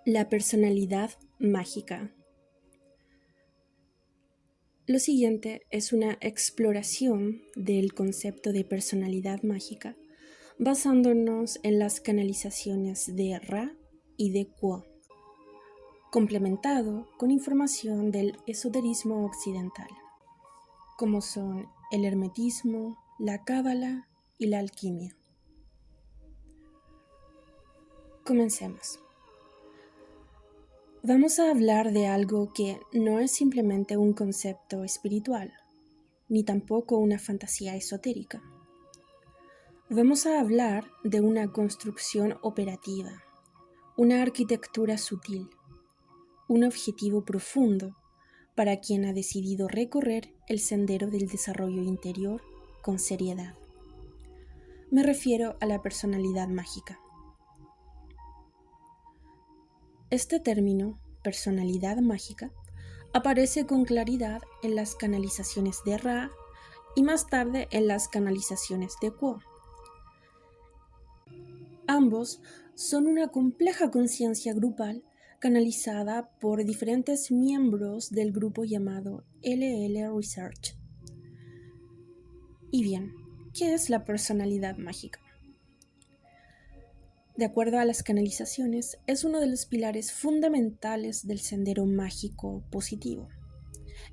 La personalidad mágica. Lo siguiente es una exploración del concepto de personalidad mágica, basándonos en las canalizaciones de Ra y de Q'uo, complementado con información del esoterismo occidental, como son el hermetismo, la cábala y la alquimia. Comencemos. Vamos a hablar de algo que no es simplemente un concepto espiritual, ni tampoco una fantasía esotérica. Vamos a hablar de una construcción operativa, una arquitectura sutil, un objetivo profundo para quien ha decidido recorrer el sendero del desarrollo interior con seriedad. Me refiero a la personalidad mágica. Este término, personalidad mágica, aparece con claridad en las canalizaciones de Ra y más tarde en las canalizaciones de Q'uo. Ambos son una compleja conciencia grupal canalizada por diferentes miembros del grupo llamado LL Research. Y bien, ¿qué es la personalidad mágica? De acuerdo a las canalizaciones, es uno de los pilares fundamentales del sendero mágico positivo,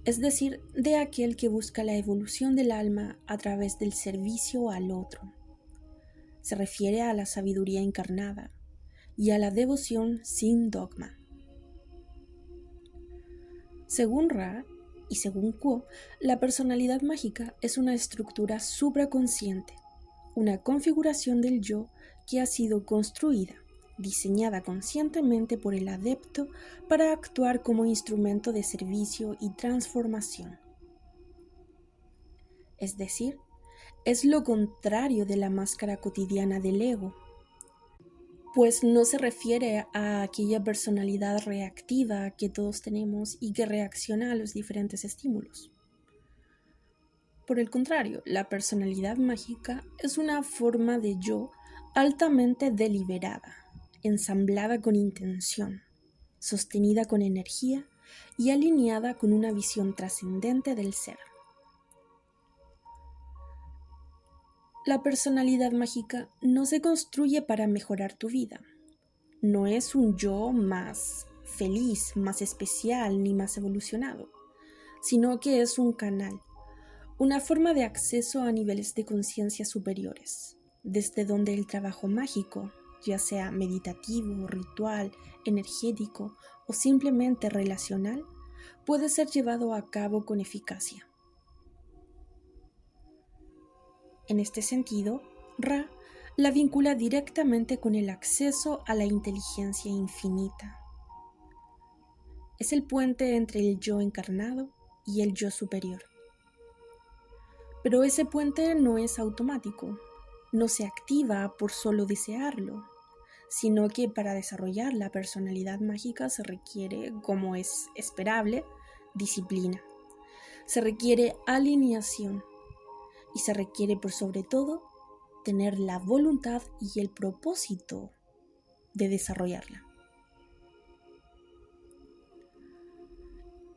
es decir, de aquel que busca la evolución del alma a través del servicio al otro. Se refiere a la sabiduría encarnada y a la devoción sin dogma. Según Ra y según Q'uo, la personalidad mágica es una estructura supraconsciente, una configuración del yo que ha sido construida, diseñada conscientemente por el adepto para actuar como instrumento de servicio y transformación. Es decir, es lo contrario de la máscara cotidiana del ego, pues no se refiere a aquella personalidad reactiva que todos tenemos y que reacciona a los diferentes estímulos. Por el contrario, la personalidad mágica es una forma de yo altamente deliberada, ensamblada con intención, sostenida con energía y alineada con una visión trascendente del ser. La personalidad mágica no se construye para mejorar tu vida. No es un yo más feliz, más especial ni más evolucionado, sino que es un canal, una forma de acceso a niveles de conciencia superiores, desde donde el trabajo mágico, ya sea meditativo, ritual, energético o simplemente relacional, puede ser llevado a cabo con eficacia. En este sentido, Ra la vincula directamente con el acceso a la inteligencia infinita. Es el puente entre el yo encarnado y el yo superior. Pero ese puente no es automático, no se activa por solo desearlo, sino que para desarrollar la personalidad mágica se requiere, como es esperable, disciplina. Se requiere alineación y se requiere por sobre todo tener la voluntad y el propósito de desarrollarla.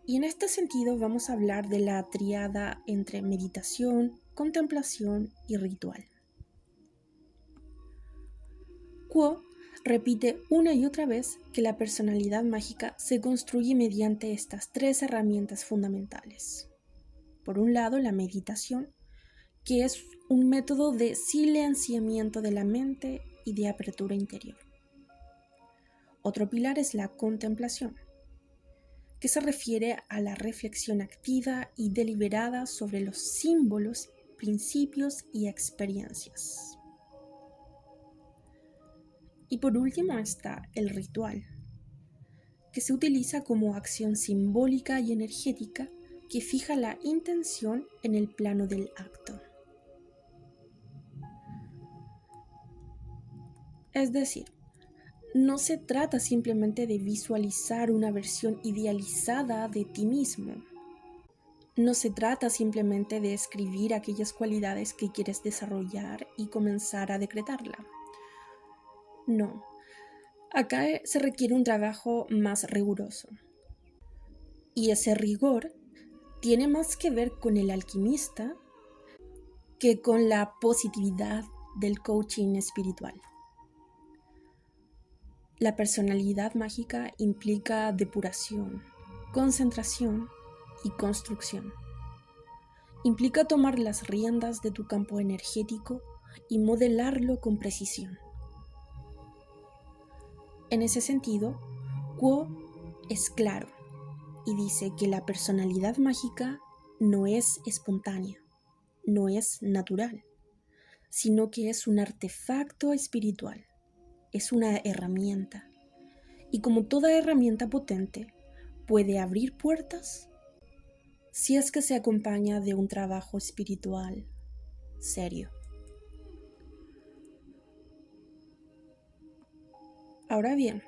Y en este sentido vamos a hablar de la tríada entre meditación, contemplación y ritual. Q'uo repite una y otra vez que la personalidad mágica se construye mediante estas tres herramientas fundamentales. Por un lado, la meditación, que es un método de silenciamiento de la mente y de apertura interior. Otro pilar es la contemplación, que se refiere a la reflexión activa y deliberada sobre los símbolos, principios y experiencias. Y por último está el ritual, que se utiliza como acción simbólica y energética que fija la intención en el plano del acto. Es decir, no se trata simplemente de visualizar una versión idealizada de ti mismo. No se trata simplemente de escribir aquellas cualidades que quieres desarrollar y comenzar a decretarla. No, Acá se requiere un trabajo más riguroso. Y ese rigor tiene más que ver con el alquimista que con la positividad del coaching espiritual. La personalidad mágica implica depuración, concentración y construcción. Implica tomar las riendas de tu campo energético y modelarlo con precisión. En ese sentido, Kuo es claro y dice que la personalidad mágica no es espontánea, no es natural, sino que es un artefacto espiritual, es una herramienta. Y como toda herramienta potente, puede abrir puertas si es que se acompaña de un trabajo espiritual serio. Ahora bien,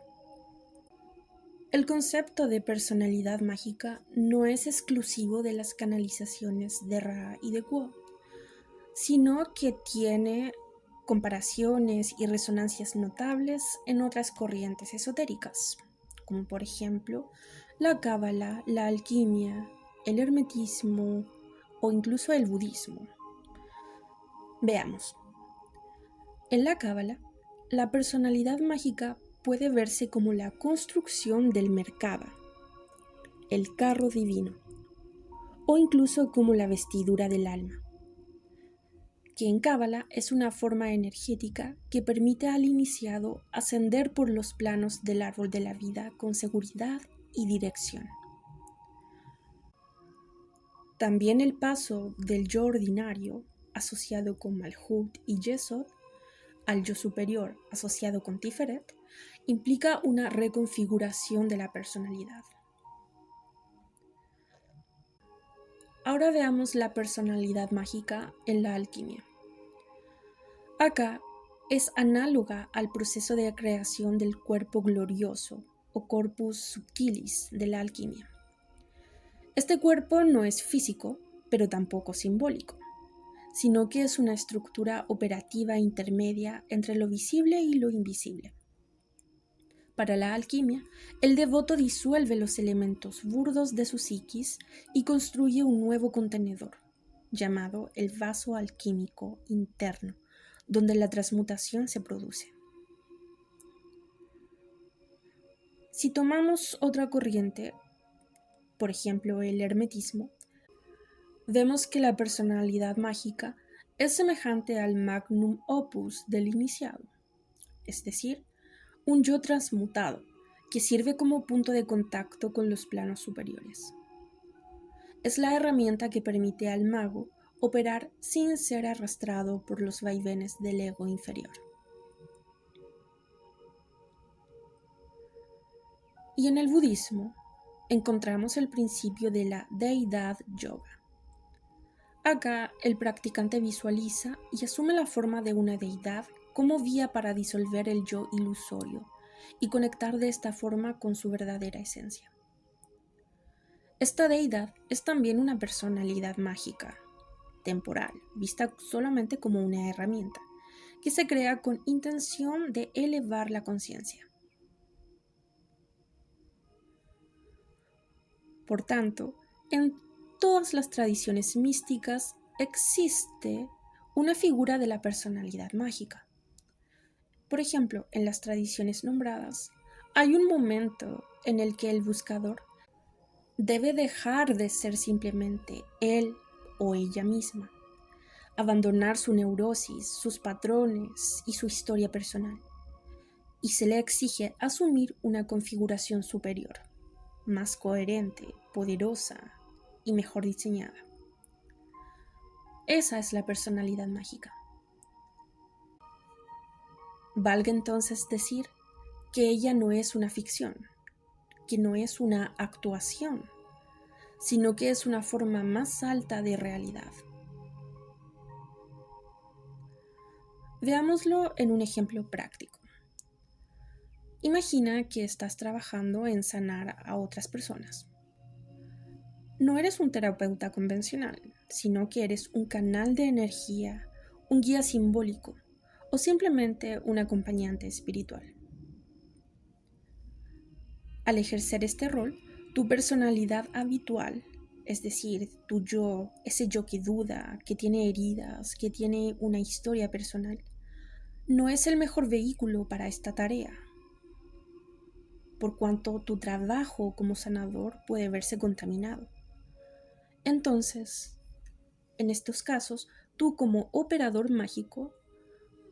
el concepto de personalidad mágica no es exclusivo de las canalizaciones de Ra y de Kuo, sino que tiene comparaciones y resonancias notables en otras corrientes esotéricas, como por ejemplo la cábala, la alquimia, el hermetismo o incluso el budismo. Veamos. En la cábala, la personalidad mágica puede verse como la construcción del Merkaba, el carro divino, o incluso como la vestidura del alma, que en cábala es una forma energética que permite al iniciado ascender por los planos del árbol de la vida con seguridad y dirección. También el paso del yo ordinario, asociado con Malhut y Yesod, al yo superior, asociado con Tiferet, implica una reconfiguración de la personalidad. Ahora veamos la personalidad mágica en la alquimia. Acá es análoga al proceso de creación del cuerpo glorioso o corpus subtilis de la alquimia. Este cuerpo no es físico, pero tampoco simbólico, sino que es una estructura operativa intermedia entre lo visible y lo invisible. Para la alquimia, el devoto disuelve los elementos burdos de su psiquis y construye un nuevo contenedor, llamado el vaso alquímico interno, donde la transmutación se produce. Si tomamos otra corriente, por ejemplo el hermetismo, vemos que la personalidad mágica es semejante al magnum opus del iniciado, es decir, un yo transmutado que sirve como punto de contacto con los planos superiores. Es la herramienta que permite al mago operar sin ser arrastrado por los vaivenes del ego inferior. Y en el budismo encontramos el principio de la deidad yoga. Acá el practicante visualiza y asume la forma de una deidad como vía para disolver el yo ilusorio y conectar de esta forma con su verdadera esencia. Esta deidad es también una personalidad mágica, temporal, vista solamente como una herramienta, que se crea con intención de elevar la conciencia. Por tanto, en todas las tradiciones místicas existe una figura de la personalidad mágica. Por ejemplo, en las tradiciones nombradas, hay un momento en el que el buscador debe dejar de ser simplemente él o ella misma, abandonar su neurosis, sus patrones y su historia personal, y se le exige asumir una configuración superior, más coherente, poderosa y mejor diseñada. Esa es la personalidad mágica. Valga entonces decir que ella no es una ficción, que no es una actuación, sino que es una forma más alta de realidad. Veámoslo en un ejemplo práctico. Imagina que estás trabajando en sanar a otras personas. No eres un terapeuta convencional, sino que eres un canal de energía, un guía simbólico o simplemente un acompañante espiritual. Al ejercer este rol, tu personalidad habitual, es decir, tu yo, ese yo que duda, que tiene heridas, que tiene una historia personal, no es el mejor vehículo para esta tarea, por cuanto tu trabajo como sanador puede verse contaminado. Entonces, en estos casos, tú como operador mágico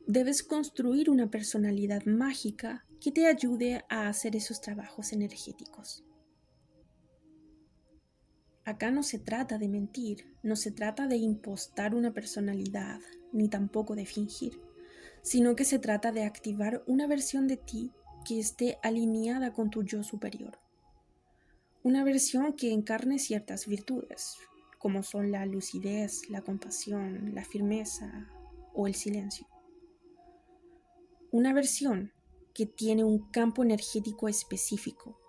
debes construir una personalidad mágica que te ayude a hacer esos trabajos energéticos. Acá no se trata de mentir, no se trata de impostar una personalidad, ni tampoco de fingir, sino que se trata de activar una versión de ti que esté alineada con tu yo superior. Una versión que encarne ciertas virtudes, como son la lucidez, la compasión, la firmeza o el silencio. Una versión que tiene un campo energético específico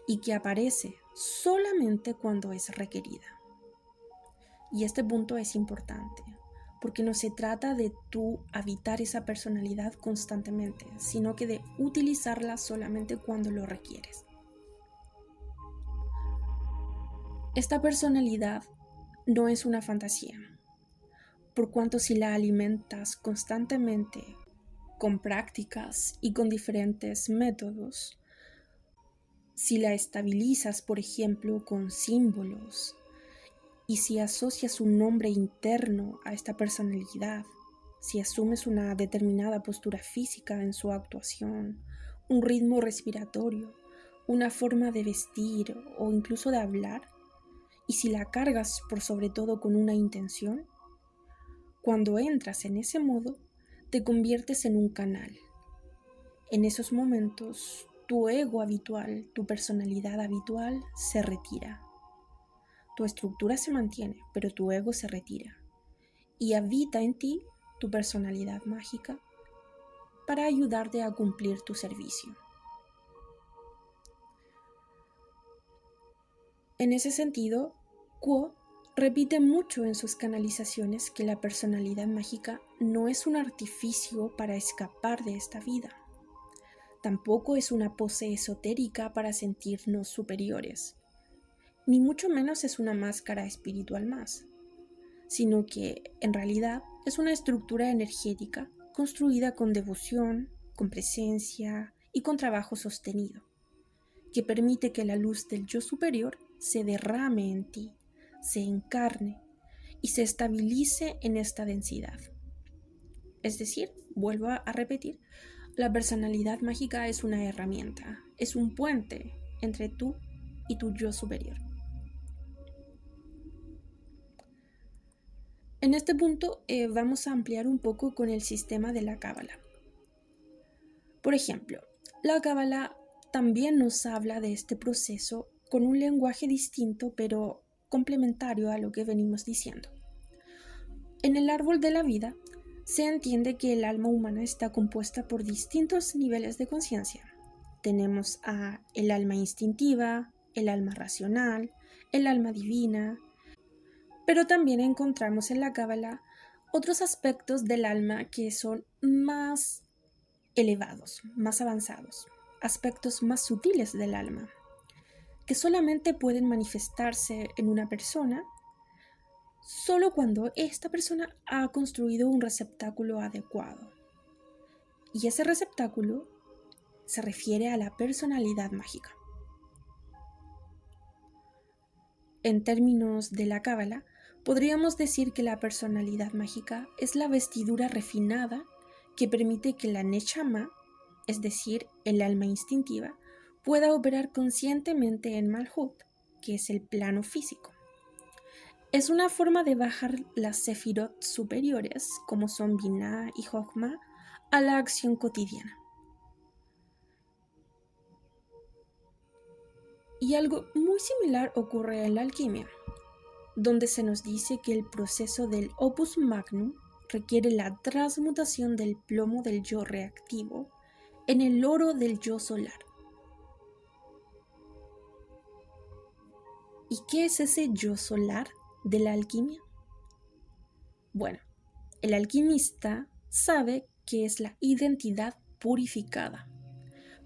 y que aparece solamente cuando es requerida. Y este punto es importante, porque no se trata de tú habitar esa personalidad constantemente, sino que de utilizarla solamente cuando lo requieres. Esta personalidad no es una fantasía, por cuanto si la alimentas constantemente con prácticas y con diferentes métodos, si la estabilizas, por ejemplo, con símbolos, y si asocias un nombre interno a esta personalidad, si asumes una determinada postura física en su actuación, un ritmo respiratorio, una forma de vestir o incluso de hablar, y si la cargas por sobre todo con una intención, cuando entras en ese modo, te conviertes en un canal. En esos momentos, tu ego habitual, tu personalidad habitual se retira. Tu estructura se mantiene, pero tu ego se retira y habita en ti tu personalidad mágica para ayudarte a cumplir tu servicio. En ese sentido, Kuo repite mucho en sus canalizaciones que la personalidad mágica no es un artificio para escapar de esta vida. Tampoco es una pose esotérica para sentirnos superiores, ni mucho menos es una máscara espiritual más, sino que en realidad es una estructura energética construida con devoción, con presencia y con trabajo sostenido, que permite que la luz del yo superior se derrame en ti, se encarne y se estabilice en esta densidad. Es decir, vuelvo a repetir, la personalidad mágica es una herramienta, es un puente entre tú y tu yo superior. En este punto vamos a ampliar un poco con el sistema de la Cábala. Por ejemplo, la Cábala también nos habla de este proceso con un lenguaje distinto pero complementario a lo que venimos diciendo. En el árbol de la vida se entiende que el alma humana está compuesta por distintos niveles de conciencia. Tenemos el alma instintiva, el alma racional, el alma divina, pero también encontramos en la Cábala otros aspectos del alma que son más elevados, más avanzados, aspectos más sutiles del alma, que solamente pueden manifestarse en una persona solo cuando esta persona ha construido un receptáculo adecuado. Y ese receptáculo se refiere a la personalidad mágica. En términos de la Cábala, podríamos decir que la personalidad mágica es la vestidura refinada que permite que la Neshama, es decir, el alma instintiva, pueda operar conscientemente en Malhut, que es el plano físico. Es una forma de bajar las sefirot superiores, como son Binah y Jochma, a la acción cotidiana. Y algo muy similar ocurre en la alquimia, donde se nos dice que el proceso del opus magnum requiere la transmutación del plomo del yo reactivo en el oro del yo solar. ¿Y qué es ese yo solar de la alquimia? Bueno, el alquimista sabe que es la identidad purificada,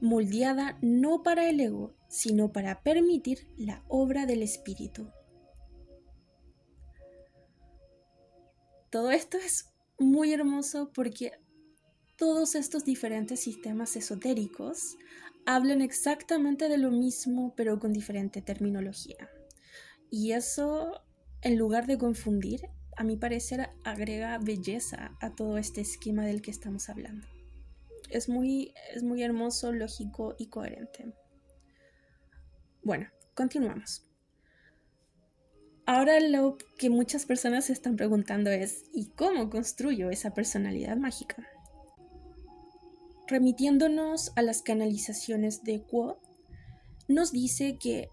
moldeada no para el ego, sino para permitir la obra del espíritu. Todo esto es muy hermoso porque todos estos diferentes sistemas esotéricos hablan exactamente de lo mismo, pero con diferente terminología. Y eso, en lugar de confundir, a mi parecer agrega belleza a todo este esquema del que estamos hablando. Es muy hermoso, lógico y coherente. Bueno, continuamos. Ahora lo que muchas personas se están preguntando es, ¿y cómo construyo esa personalidad mágica? Remitiéndonos a las canalizaciones de Quo, nos dice que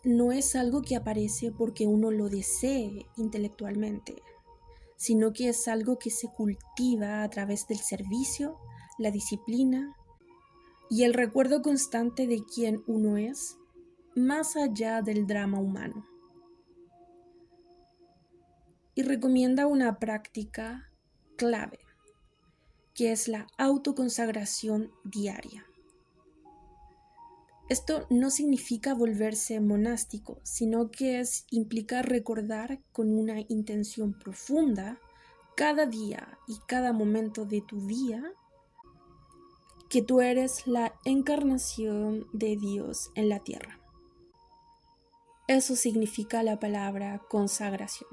no es algo que aparece porque uno lo desee intelectualmente, sino que es algo que se cultiva a través del servicio, la disciplina y el recuerdo constante de quién uno es, más allá del drama humano. Y recomienda una práctica clave, que es la autoconsagración diaria. Esto no significa volverse monástico, sino que implica recordar con una intención profunda cada día y cada momento de tu día que tú eres la encarnación de Dios en la tierra. Eso significa la palabra consagración,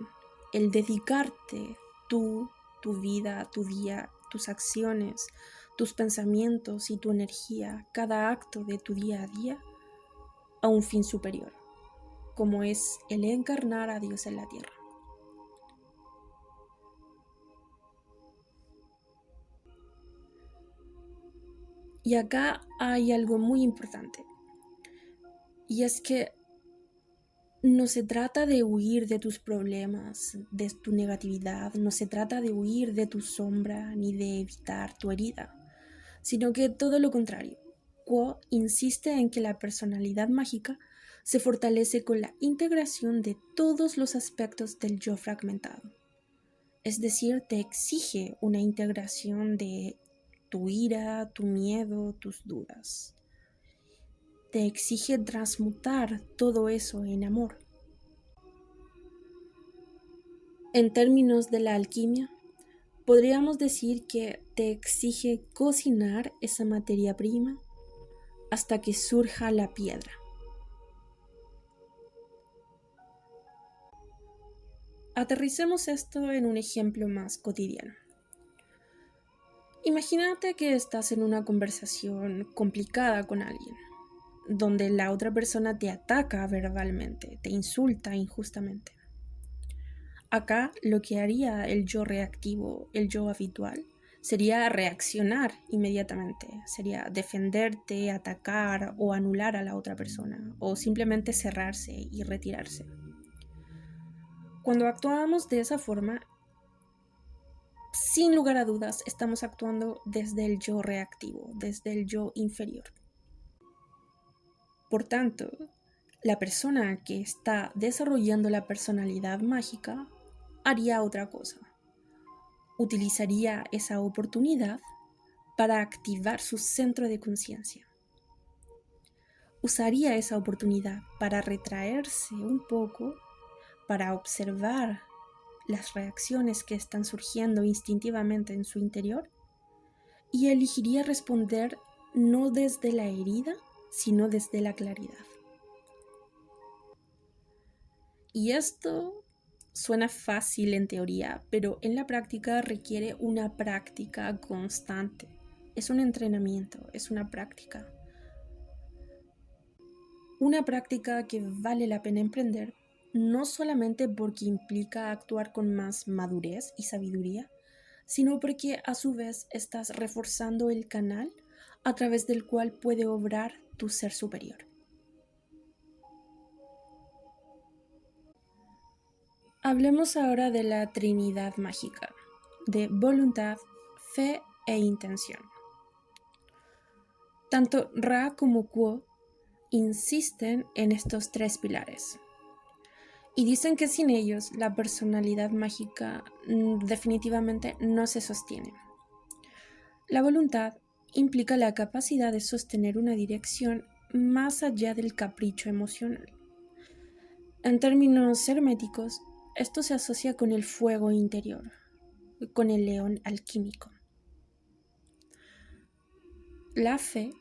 el dedicarte tú, tu vida, tu día, tus acciones, tus pensamientos y tu energía, cada acto de tu día a día, a un fin superior, como es el encarnar a Dios en la tierra. Y acá hay algo muy importante, y es que no se trata de huir de tus problemas, de tu negatividad, no se trata de huir de tu sombra ni de evitar tu herida, sino que todo lo contrario. Quo insiste en que la personalidad mágica se fortalece con la integración de todos los aspectos del yo fragmentado. Es decir, te exige una integración de tu ira, tu miedo, tus dudas. Te exige transmutar todo eso en amor. En términos de la alquimia, podríamos decir que te exige cocinar esa materia prima hasta que surja la piedra. Aterricemos esto en un ejemplo más cotidiano. Imagínate que estás en una conversación complicada con alguien, donde la otra persona te ataca verbalmente, te insulta injustamente. Acá lo que haría el yo reactivo, el yo habitual, sería reaccionar inmediatamente, sería defenderte, atacar o anular a la otra persona, o simplemente cerrarse y retirarse. Cuando actuamos de esa forma, sin lugar a dudas, estamos actuando desde el yo reactivo, desde el yo inferior. Por tanto, la persona que está desarrollando la personalidad mágica haría otra cosa. Utilizaría esa oportunidad para activar su centro de conciencia. Usaría esa oportunidad para retraerse un poco, para observar las reacciones que están surgiendo instintivamente en su interior y elegiría responder no desde la herida, sino desde la claridad. Y esto suena fácil en teoría, pero en la práctica requiere una práctica constante. Es un entrenamiento, es una práctica. Una práctica que vale la pena emprender, no solamente porque implica actuar con más madurez y sabiduría, sino porque a su vez estás reforzando el canal a través del cual puede obrar tu ser superior. Hablemos ahora de la Trinidad mágica, de voluntad, fe e intención. Tanto Ra como Quo insisten en estos tres pilares y dicen que sin ellos la personalidad mágica definitivamente no se sostiene. La voluntad implica la capacidad de sostener una dirección más allá del capricho emocional. En términos herméticos, esto se asocia con el fuego interior, con el león alquímico. La fe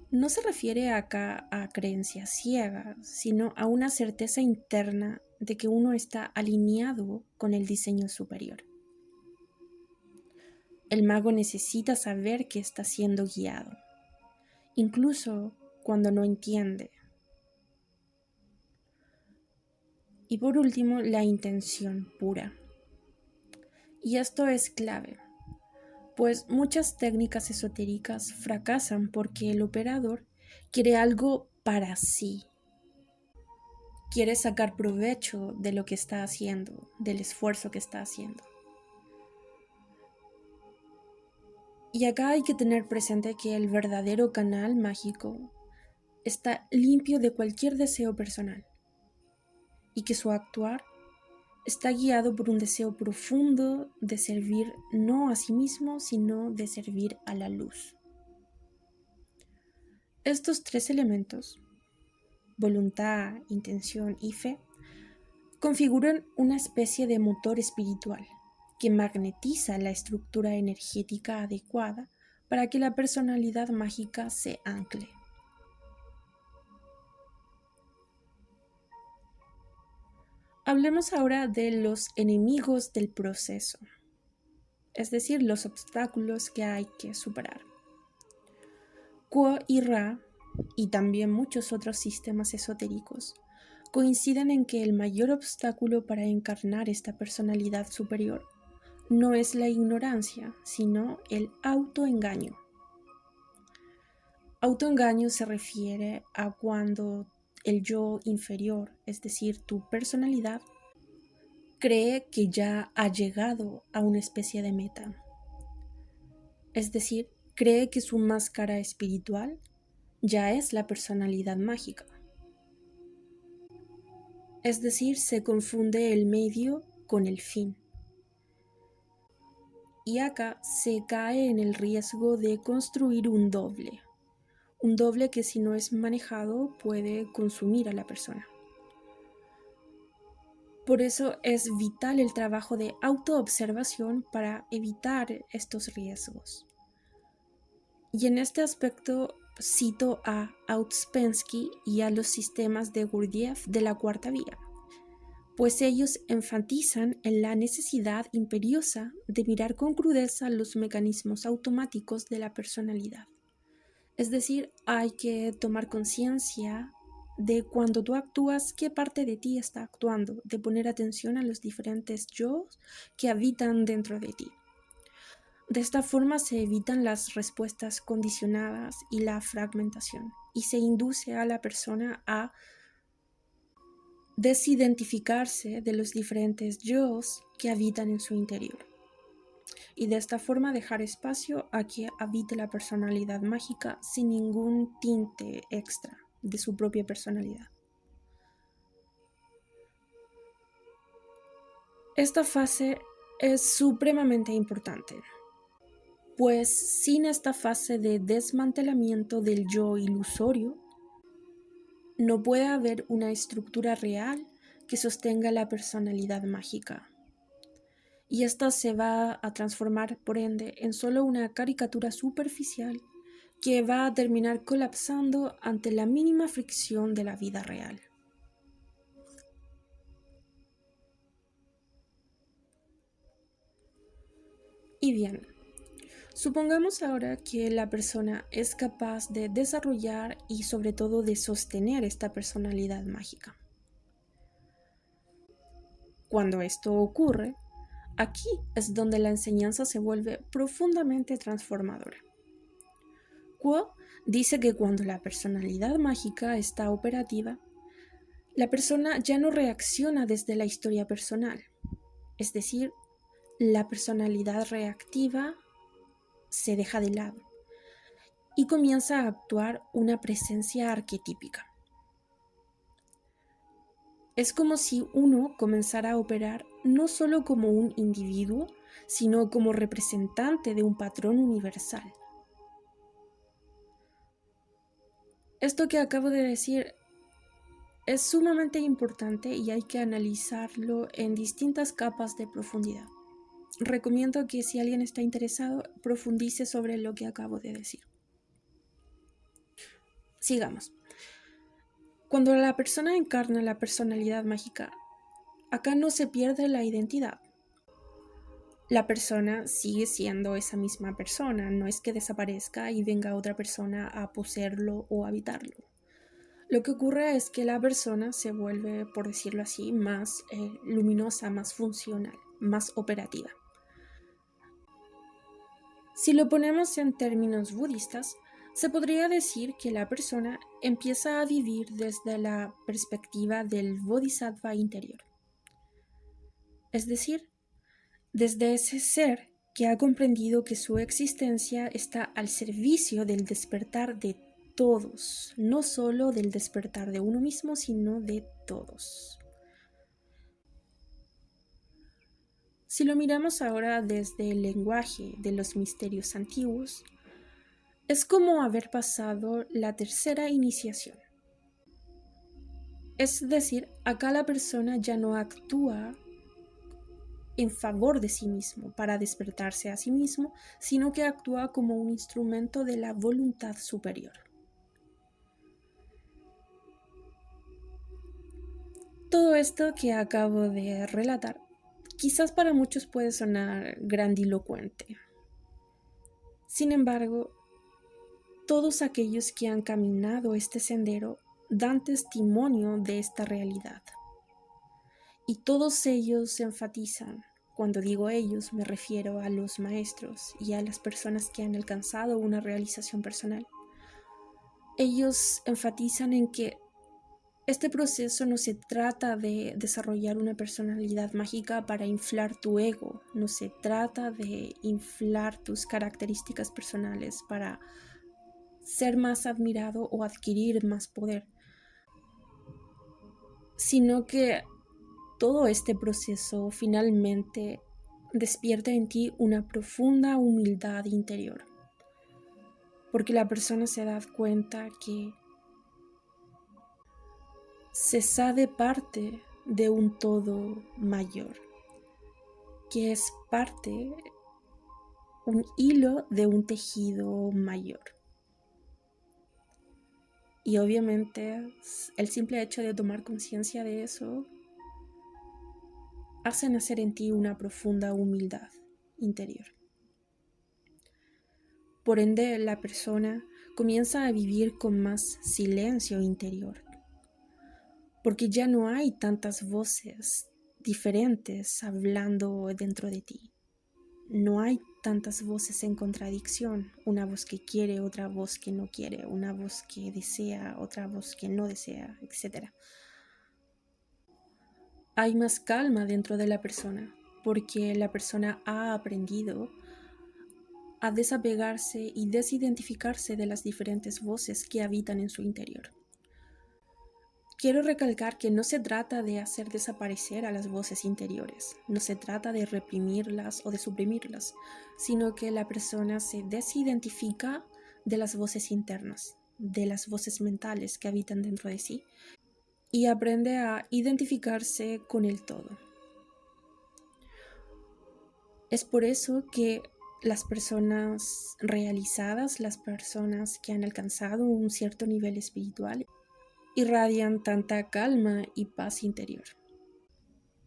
no se refiere acá a creencias ciegas, sino a una certeza interna de que uno está alineado con el diseño superior. El mago necesita saber que está siendo guiado, incluso cuando no entiende. Y por último, la intención pura. Y esto es clave, pues muchas técnicas esotéricas fracasan porque el operador quiere algo para sí. Quiere sacar provecho de lo que está haciendo, del esfuerzo que está haciendo. Y acá hay que tener presente que el verdadero canal mágico está limpio de cualquier deseo personal y que su actuar está guiado por un deseo profundo de servir no a sí mismo, sino de servir a la luz. Estos tres elementos, voluntad, intención y fe, configuran una especie de motor espiritual que magnetiza la estructura energética adecuada para que la personalidad mágica se ancle. Hablemos ahora de los enemigos del proceso, es decir, los obstáculos que hay que superar. Q'o y Ra, y también muchos otros sistemas esotéricos, coinciden en que el mayor obstáculo para encarnar esta personalidad superior no es la ignorancia, sino el autoengaño. Autoengaño se refiere a cuando el yo inferior, es decir, tu personalidad, cree que ya ha llegado a una especie de meta. Es decir, cree que su máscara espiritual ya es la personalidad mágica. Es decir, se confunde el medio con el fin. Y acá se cae en el riesgo de construir un doble que si no es manejado puede consumir a la persona. Por eso es vital el trabajo de autoobservación para evitar estos riesgos. Y en este aspecto cito a Ouspensky y a los sistemas de Gurdjieff de la cuarta vía, pues ellos enfatizan en la necesidad imperiosa de mirar con crudeza los mecanismos automáticos de la personalidad. Es decir, hay que tomar conciencia de cuando tú actúas, qué parte de ti está actuando, de poner atención a los diferentes yo que habitan dentro de ti. De esta forma se evitan las respuestas condicionadas y la fragmentación, y se induce a la persona a desidentificarse de los diferentes yo's que habitan en su interior. Y de esta forma dejar espacio a que habite la personalidad mágica sin ningún tinte extra de su propia personalidad. Esta fase es supremamente importante, pues sin esta fase de desmantelamiento del yo ilusorio, no puede haber una estructura real que sostenga la personalidad mágica. Y esta se va a transformar, por ende, en solo una caricatura superficial que va a terminar colapsando ante la mínima fricción de la vida real. Y bien, supongamos ahora que la persona es capaz de desarrollar y sobre todo de sostener esta personalidad mágica. Cuando esto ocurre, aquí es donde la enseñanza se vuelve profundamente transformadora. Q'o dice que cuando la personalidad mágica está operativa, la persona ya no reacciona desde la historia personal, es decir, la personalidad reactiva se deja de lado y comienza a actuar una presencia arquetípica. Es como si uno comenzara a operar no solo como un individuo, sino como representante de un patrón universal. Esto que acabo de decir es sumamente importante y hay que analizarlo en distintas capas de profundidad. Recomiendo que si alguien está interesado, profundice sobre lo que acabo de decir. Sigamos. Cuando la persona encarna la personalidad mágica, acá no se pierde la identidad. La persona sigue siendo esa misma persona, no es que desaparezca y venga otra persona a poseerlo o habitarlo. Lo que ocurre es que la persona se vuelve, por decirlo así, más luminosa, más funcional, más operativa. Si lo ponemos en términos budistas, se podría decir que la persona empieza a vivir desde la perspectiva del bodhisattva interior. Es decir, desde ese ser que ha comprendido que su existencia está al servicio del despertar de todos, no solo del despertar de uno mismo, sino de todos. Si lo miramos ahora desde el lenguaje de los misterios antiguos, es como haber pasado la tercera iniciación. Es decir, acá la persona ya no actúa en favor de sí mismo, para despertarse a sí mismo, sino que actúa como un instrumento de la voluntad superior. Todo esto que acabo de relatar, quizás para muchos puede sonar grandilocuente. Sin embargo, todos aquellos que han caminado este sendero dan testimonio de esta realidad. Y todos ellos enfatizan, cuando digo ellos me refiero a los maestros y a las personas que han alcanzado una realización personal. Ellos enfatizan en que este proceso no se trata de desarrollar una personalidad mágica para inflar tu ego, no se trata de inflar tus características personales para ser más admirado o adquirir más poder, sino que todo este proceso finalmente despierta en ti una profunda humildad interior, porque la persona se da cuenta que se sabe parte de un todo mayor, que es parte, un hilo de un tejido mayor. Y obviamente el simple hecho de tomar conciencia de eso hace nacer en ti una profunda humildad interior. Por ende, la persona comienza a vivir con más silencio interior, porque ya no hay tantas voces diferentes hablando dentro de ti. No hay tantas voces en contradicción, una voz que quiere, otra voz que no quiere, una voz que desea, otra voz que no desea, etc. Hay más calma dentro de la persona, porque la persona ha aprendido a desapegarse y desidentificarse de las diferentes voces que habitan en su interior. Quiero recalcar que no se trata de hacer desaparecer a las voces interiores, no se trata de reprimirlas o de suprimirlas, sino que la persona se desidentifica de las voces internas, de las voces mentales que habitan dentro de sí, y aprende a identificarse con el todo. Es por eso que las personas realizadas, las personas que han alcanzado un cierto nivel espiritual, irradian tanta calma y paz interior,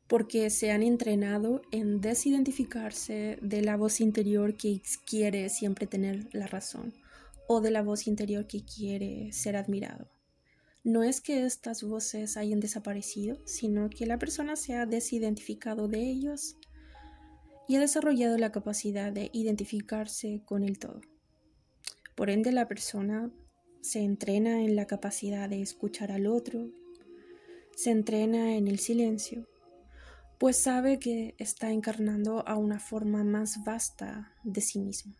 porque se han entrenado en desidentificarse de la voz interior que quiere siempre tener la razón o de la voz interior que quiere ser admirado. No es que estas voces hayan desaparecido, sino que la persona se ha desidentificado de ellos y ha desarrollado la capacidad de identificarse con el todo. Por ende, la persona se entrena en la capacidad de escuchar al otro, se entrena en el silencio, pues sabe que está encarnando a una forma más vasta de sí mismo.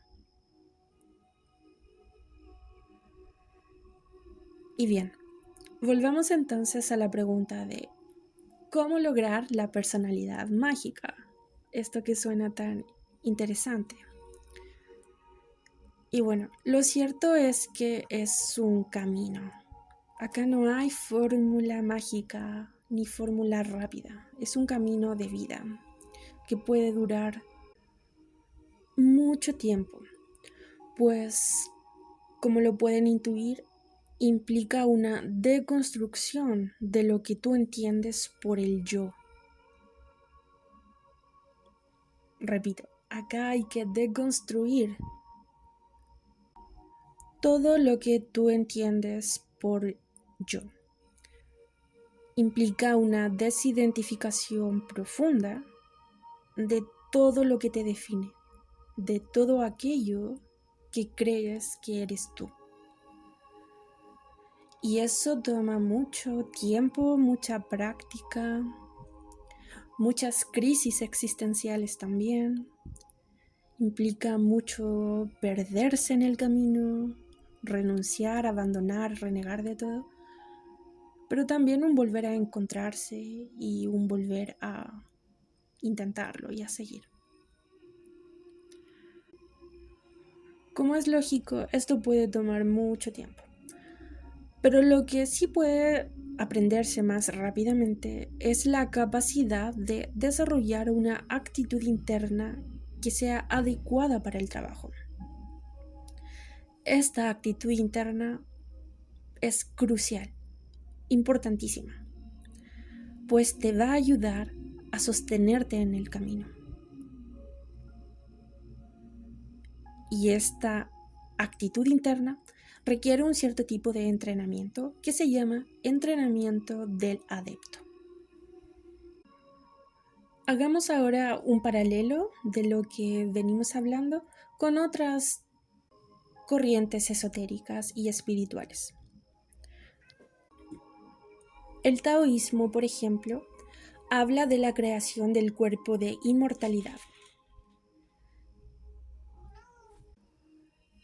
Y bien, volvamos entonces a la pregunta de ¿cómo lograr la personalidad mágica? Esto que suena tan interesante. Y bueno, lo cierto es que es un camino. Acá no hay fórmula mágica ni fórmula rápida. Es un camino de vida que puede durar mucho tiempo, pues, como lo pueden intuir, implica una deconstrucción de lo que tú entiendes por el yo. Repito, acá hay que deconstruir todo lo que tú entiendes por yo. Implica una desidentificación profunda de todo lo que te define, de todo aquello que crees que eres tú. Y eso toma mucho tiempo, mucha práctica, muchas crisis existenciales también. Implica mucho perderse en el camino, renunciar, abandonar, renegar de todo, pero también un volver a encontrarse y un volver a intentarlo y a seguir. Como es lógico, esto puede tomar mucho tiempo, pero lo que sí puede aprenderse más rápidamente es la capacidad de desarrollar una actitud interna que sea adecuada para el trabajo. Esta actitud interna es crucial, importantísima, pues te va a ayudar a sostenerte en el camino. Y esta actitud interna requiere un cierto tipo de entrenamiento que se llama entrenamiento del adepto. Hagamos ahora un paralelo de lo que venimos hablando con otras corrientes esotéricas y espirituales. El taoísmo, por ejemplo, habla de la creación del cuerpo de inmortalidad.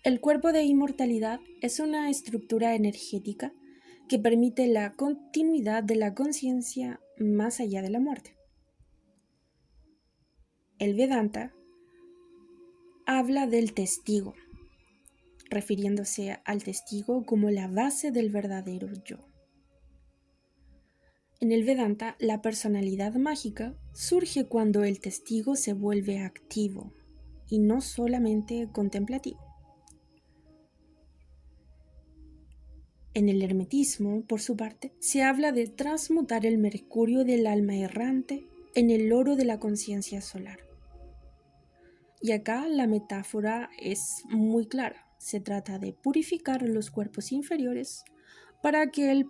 El cuerpo de inmortalidad es una estructura energética que permite la continuidad de la conciencia más allá de la muerte. El Vedanta habla del testigo, refiriéndose al testigo como la base del verdadero yo. En el Vedanta, la personalidad mágica surge cuando el testigo se vuelve activo y no solamente contemplativo. En el hermetismo, por su parte, se habla de transmutar el mercurio del alma errante en el oro de la conciencia solar. Y acá la metáfora es muy clara. Se trata de purificar los cuerpos inferiores para que el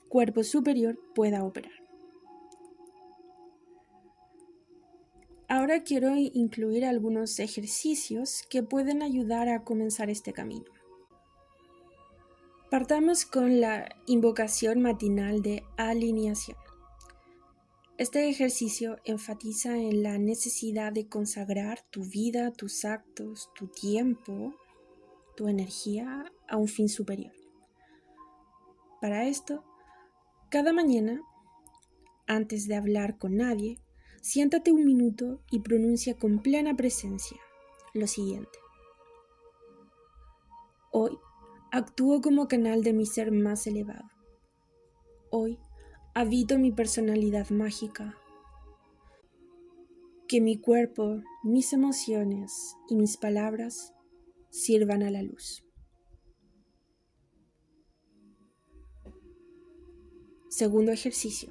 cuerpo superior pueda operar. Ahora quiero incluir algunos ejercicios que pueden ayudar a comenzar este camino. Partamos con la invocación matinal de alineación. Este ejercicio enfatiza en la necesidad de consagrar tu vida, tus actos, tu tiempo, tu energía a un fin superior. Para esto, cada mañana, antes de hablar con nadie, siéntate un minuto y pronuncia con plena presencia lo siguiente. Hoy actúo como canal de mi ser más elevado. Hoy habito mi personalidad mágica. Que mi cuerpo, mis emociones y mis palabras sirvan a la luz. Segundo ejercicio.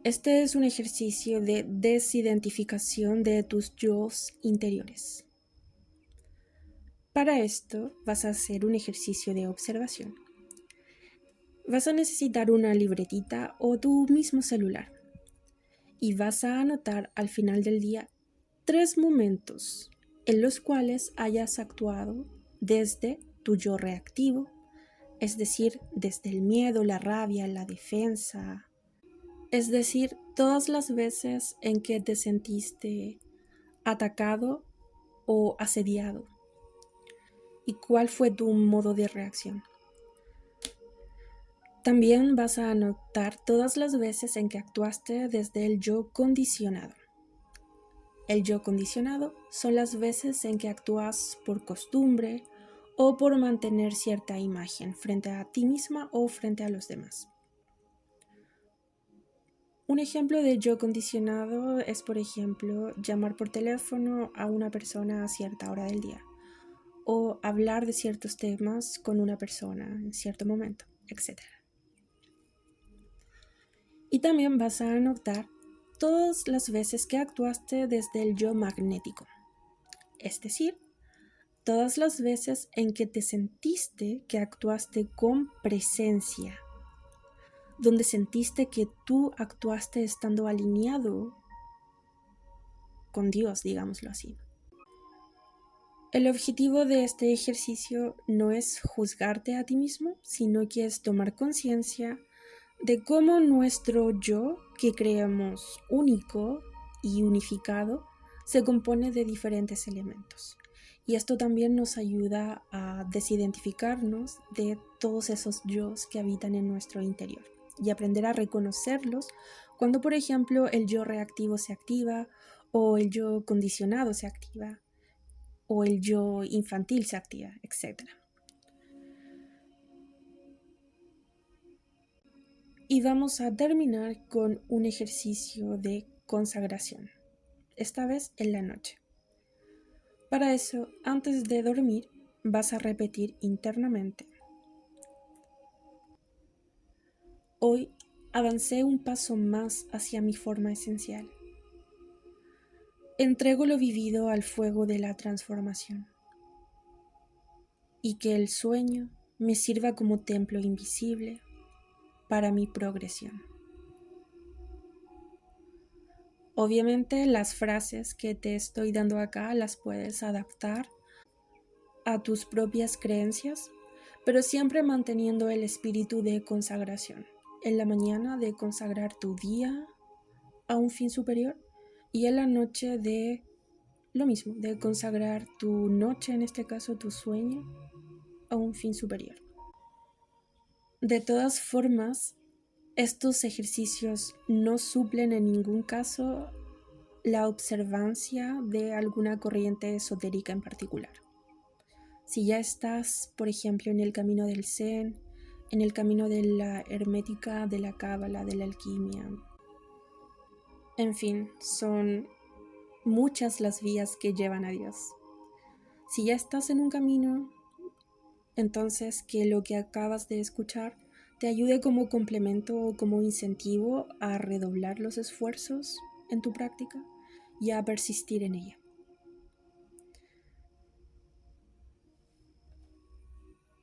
Este es un ejercicio de desidentificación de tus yos interiores. Para esto vas a hacer un ejercicio de observación. Vas a necesitar una libretita o tu mismo celular y vas a anotar al final del día 3 momentos en los cuales hayas actuado desde tu yo reactivo, es decir, desde el miedo, la rabia, la defensa, es decir, todas las veces en que te sentiste atacado o asediado. ¿Y cuál fue tu modo de reacción? También vas a anotar todas las veces en que actuaste desde el yo condicionado. El yo condicionado son las veces en que actúas por costumbre o por mantener cierta imagen frente a ti misma o frente a los demás. Un ejemplo de yo condicionado es, por ejemplo, llamar por teléfono a una persona a cierta hora del día o hablar de ciertos temas con una persona en cierto momento, etc. Y también vas a anotar todas las veces que actuaste desde el yo magnético, es decir, todas las veces en que te sentiste que actuaste con presencia, donde sentiste que tú actuaste estando alineado con Dios, digámoslo así. El objetivo de este ejercicio no es juzgarte a ti mismo, sino que es tomar conciencia de cómo nuestro yo, que creamos único y unificado, se compone de diferentes elementos. Y esto también nos ayuda a desidentificarnos de todos esos yos que habitan en nuestro interior y aprender a reconocerlos cuando, por ejemplo, el yo reactivo se activa o el yo condicionado se activa o el yo infantil se activa, etc. Y vamos a terminar con un ejercicio de consagración, esta vez en la noche. Para eso, antes de dormir, vas a repetir internamente: hoy avancé un paso más hacia mi forma esencial. Entrego lo vivido al fuego de la transformación. Y que el sueño me sirva como templo invisible para mi progresión. Obviamente las frases que te estoy dando acá las puedes adaptar a tus propias creencias, pero siempre manteniendo el espíritu de consagración. En la mañana de consagrar tu día a un fin superior y en la noche de lo mismo, de consagrar tu noche, en este caso tu sueño, a un fin superior. De todas formas, estos ejercicios no suplen en ningún caso la observancia de alguna corriente esotérica en particular. Si ya estás, por ejemplo, en el camino del Zen, en el camino de la hermética, de la cábala, de la alquimia, en fin, son muchas las vías que llevan a Dios. Si ya estás en un camino, entonces que lo que acabas de escuchar te ayude como complemento o como incentivo a redoblar los esfuerzos en tu práctica y a persistir en ella.